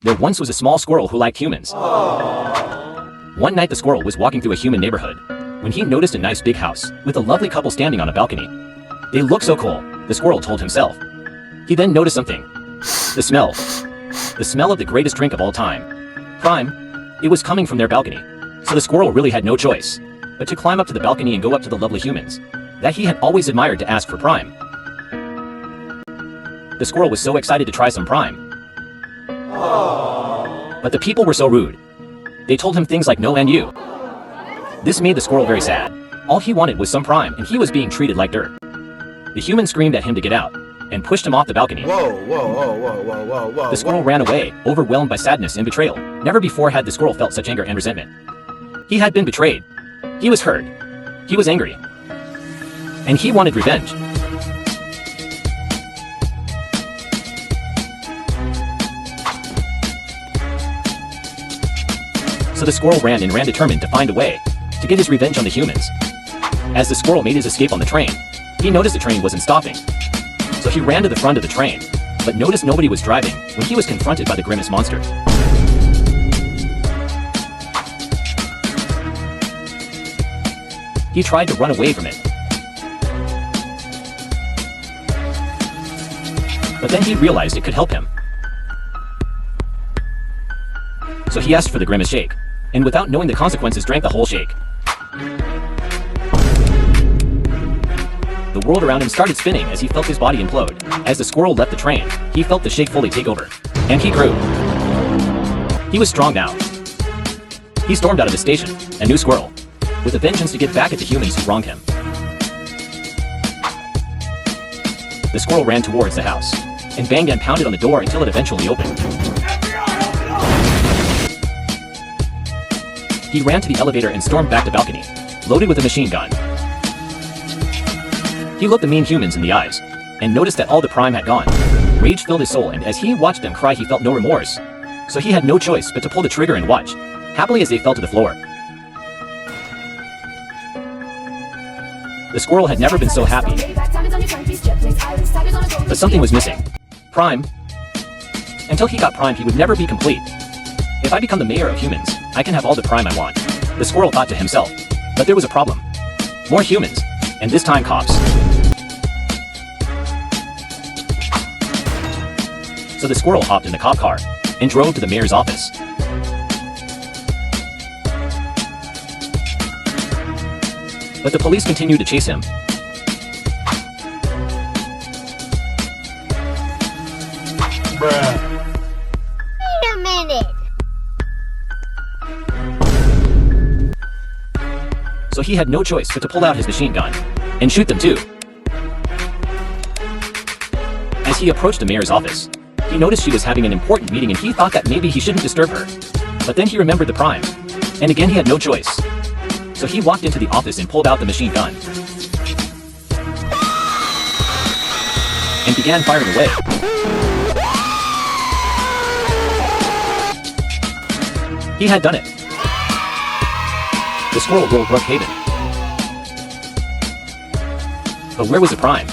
There once was a small squirrel who liked humans. One night the squirrel was walking through a human neighborhood when he noticed a nice big house with a lovely couple standing on a balcony. They look so cool, the squirrel told himself. He then noticed something. The smell. The smell of the greatest drink of all time. Prime. It was coming from their balcony. So the squirrel really had no choice but to climb up to the balcony and go up to the lovely humans that he had always admired to ask for Prime. The squirrel was so excited to try some Prime. But the people were so rude. They told him things like no and you. This made the squirrel very sad. All he wanted was some Prime and he was being treated like dirt. The human screamed at him to get out and pushed him off the balcony. The squirrel ran away, overwhelmed by sadness and betrayal. Never before had the squirrel felt such anger and resentment. He had been betrayed. He was hurt. He was angry. And he wanted revenge. So the squirrel ran determined to find a way to get his revenge on the humans. As the squirrel made his escape on the train, he noticed the train wasn't stopping. So he ran to the front of the train, but noticed nobody was driving when he was confronted by the grimace monster. He tried to run away from it. But then he realized it could help him. So he asked for the grimace shake, and without knowing the consequences drank the whole shake. The world around him started spinning as he felt his body implode. As the squirrel left the train, he felt the shake fully take over. And he grew. He was strong now. He stormed out of the station, a new squirrel, with a vengeance to get back at the humans who wronged him. The squirrel ran towards the house, and banged and pounded on the door until it eventually opened. He ran to the elevator and stormed back the balcony, loaded with a machine gun. He looked the mean humans in the eyes, and noticed that all the Prime had gone. Rage filled his soul, and as he watched them cry he felt no remorse. So he had no choice but to pull the trigger and watch, happily as they fell to the floor. The squirrel had never been so happy. But something was missing. Prime. Until he got Prime he would never be complete. If I become the mayor of humans, I can have all the Prime I want, the squirrel thought to himself. But there was a problem. More humans, and this time cops. So the squirrel hopped in the cop car and drove to the mayor's office. But the police continued to chase him. Bruh. Wait a minute. So he had no choice but to pull out his machine gun and shoot them too. As he approached the mayor's office, he noticed she was having an important meeting and he thought that maybe he shouldn't disturb her. But then he remembered the Prime, and again he had no choice. So he walked into the office and pulled out the machine gun and began firing away. He had done it. The squirrel ruled Brookhaven. But where was the Prime?